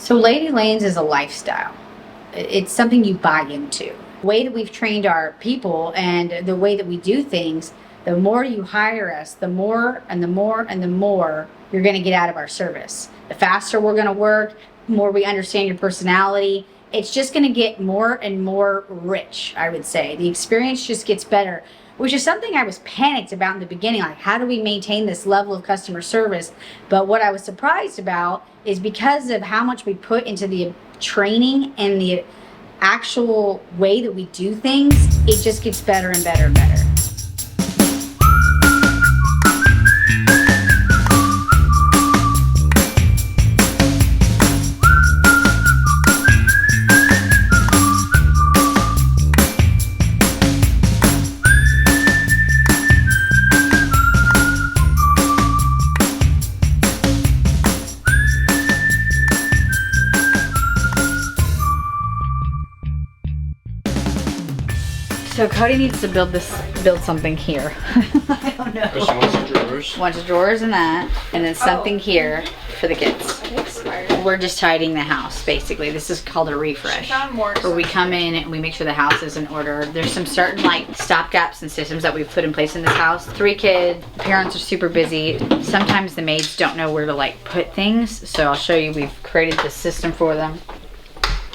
So Lady Lanes is a lifestyle. It's something you buy into. The way that we've trained our people and the way that we do things, the more you hire us, the more and the more and the more you're going to get out of our service. The faster we're going to work, the more we understand your personality. It's just going to get more and more rich, I would say. The experience just gets better, which is something I was panicked about in the beginning. Like, how do we maintain this level of customer service? But what I was surprised about is because of how much we put into the training and the actual way that we do things, it just gets better and better and better. So Cody needs to build something here. I don't know. She wants the drawers. Wants drawers and that, and then something here for the kids. We're just tidying the house, basically. This is called a refresh, where we come in and we make sure the house is in order. There's some certain like stopgaps and systems that we've put in place in this house. 3 kids, parents are super busy. Sometimes the maids don't know where to like put things, so I'll show you. We've created this system for them.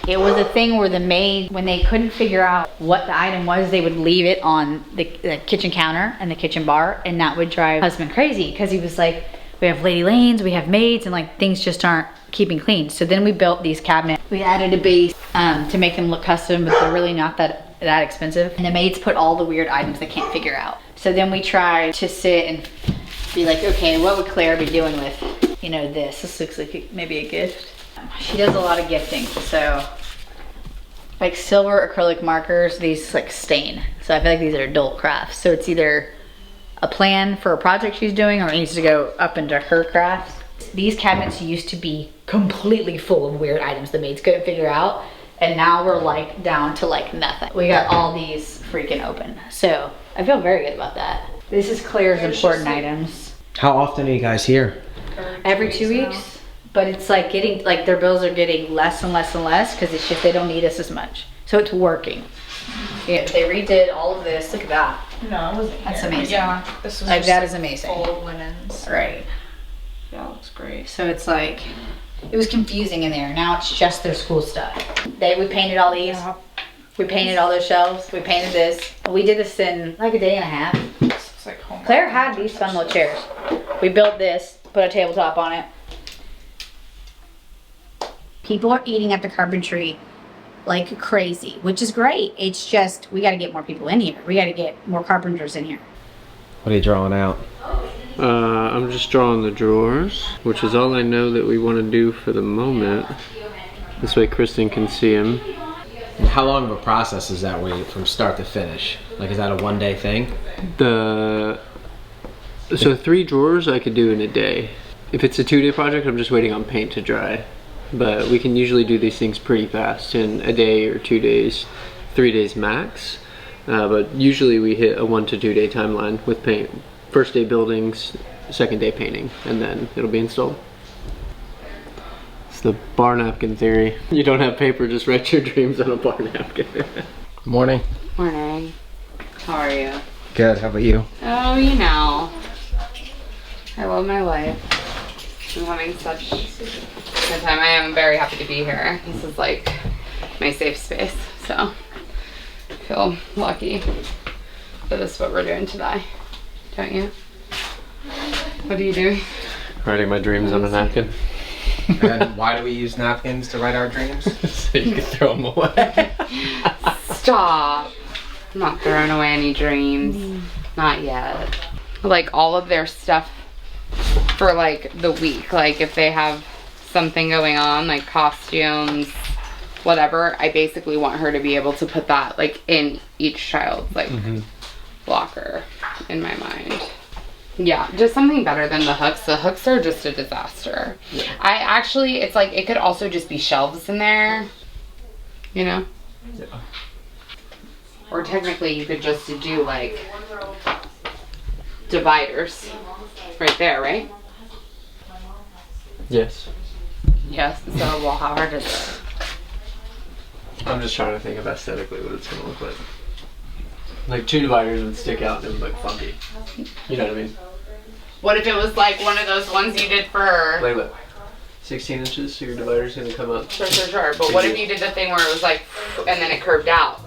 It was a thing where the maid, when they couldn't figure out what the item was, they would leave it on the kitchen counter and the kitchen bar, and that would drive husband crazy because he was like, we have lady lanes, we have maids, and like things just aren't keeping clean. So then we built these cabinets. We added a base to make them look custom, but they're really not that expensive. And the maids put all the weird items they can't figure out. So then we try to sit and be like, okay, what would Claire be doing with, you know, this? This looks like maybe a gift. She does a lot of gifting, so like silver acrylic markers, these like stain. So I feel like these are adult crafts. So it's either a plan for a project she's doing or it needs to go up into her crafts. These cabinets used to be completely full of weird items the maids couldn't figure out. And now we're like down to like nothing. We got all these freaking open. So I feel very good about that. This is Claire's important items. How often are you guys here? Every 2 weeks. But it's like getting, like their bills are getting less and less and less because it's just they don't need us as much. So it's working. Yeah, they redid all of this. Look at that. No, it wasn't. That's here. amazing. Yeah, this was like just that is amazing. Full linens. Right. Yeah, it looks great. So it's like, it was confusing in there. Now it's just their school stuff. We painted all these. Yeah. We painted all those shelves. We painted this. We did this in like a day and a half. It's like homework. Claire had these fun little chairs. We built this, put a tabletop on it. People are eating at the carpentry like crazy, which is great. It's just, we got to get more people in here. We got to get more carpenters in here. What are you drawing out? I'm just drawing the drawers, which is all I know that we want to do for the moment. This way Kristen can see them. How long of a process is that way from start to finish? Like, is that a one-day thing? So 3 drawers I could do in a day. If it's a 2-day project, I'm just waiting on paint to dry. But we can usually do these things pretty fast in a day or 2 days, 3 days max. But usually we hit a 1 to 2 day timeline with paint. First day buildings, second day painting, and then it'll be installed. It's the bar napkin theory. You don't have paper, just write your dreams on a bar napkin. Morning. Morning. How are you? Good, how about you? Oh, you know. I love my life. I'm having such a good time. I am very happy to be here. This is like my safe space, so I feel lucky that this is what we're doing today. Don't you? What are you doing? Writing my dreams on a napkin. And why do we use napkins to write our dreams? So you can throw them away. Stop. I'm not throwing away any dreams. Not yet. Like all of their stuff for like the week, like if they have something going on, like costumes, whatever, I basically want her to be able to put that like in each child's like locker in my mind. Yeah, just something better than the hooks. The hooks are just a disaster. Yeah. I actually, it's like, it could also just be shelves in there, you know? Yeah. Or technically you could just do like dividers right there, right? Yes. Yes. So, well, how hard is it? I'm just trying to think of aesthetically what it's gonna look like. Like 2 dividers would stick out and it would look funky. You know what I mean? What if it was like one of those ones you did for... Like what? 16 inches, so your divider's gonna come out. Sure. But what if you did the thing where it was like, and then it curved out?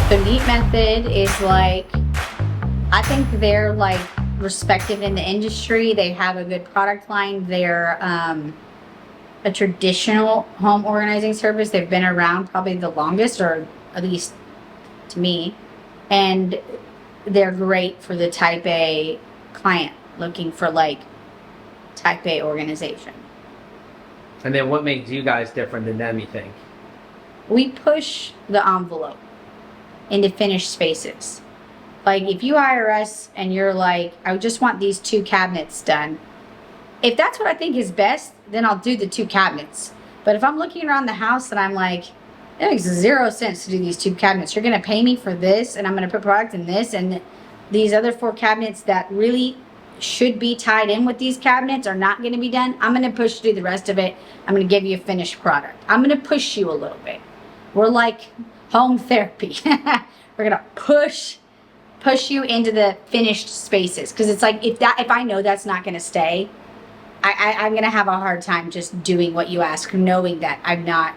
The neat method is like, I think they're like respected in the industry. They have a good product line. They're a traditional home organizing service. They've been around probably the longest, or at least to me. And they're great for the type A client looking for like type A organization. And then what makes you guys different than them, you think? We push the envelope into finished spaces. Like if you hire us and you're like, I just want these 2 cabinets done. If that's what I think is best, then I'll do the 2 cabinets. But if I'm looking around the house and I'm like, it makes 0 sense to do these 2 cabinets. You're gonna pay me for this, and I'm gonna put product in this, and these other 4 cabinets that really should be tied in with these cabinets are not gonna be done. I'm gonna push to do the rest of it. I'm gonna give you a finished product. I'm gonna push you a little bit. We're like home therapy. We're gonna push you into the finished spaces, because it's like if I know that's not gonna stay, I'm gonna have a hard time just doing what you ask, knowing that I'm not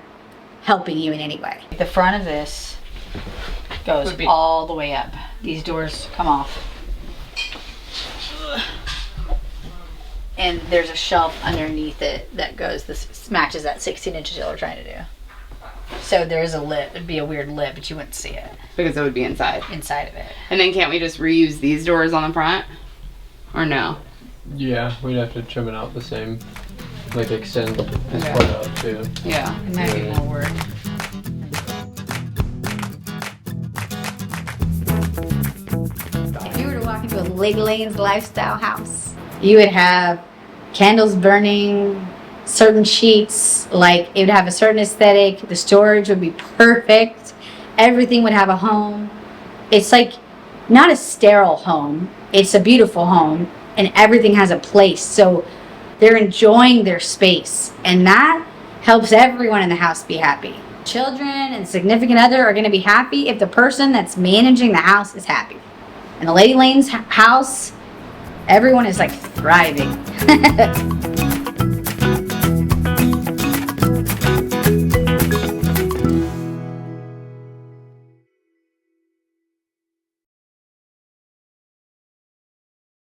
helping you in any way. The front of this goes all the way up. These doors come off, and there's a shelf underneath it that goes. This matches that 16 inches y'all are trying to do. So there's a lip. It'd be a weird lip, but you wouldn't see it. Because it would be inside. Inside of it. And then can't we just reuse these doors on the front? Or no? Yeah, we'd have to trim it out the same. Like extend this part out too. Yeah. It might be more work. If you were to walk into a Lady Lane's lifestyle house, you would have candles burning, certain sheets, like it would have a certain aesthetic. The storage would be perfect. Everything would have a home. It's like not a sterile home. It's a beautiful home, and everything has a place. So they're enjoying their space, and that helps everyone in the house be happy. Children and significant other are going to be happy if the person that's managing the house is happy. In the Lady Lane's house, everyone is like thriving.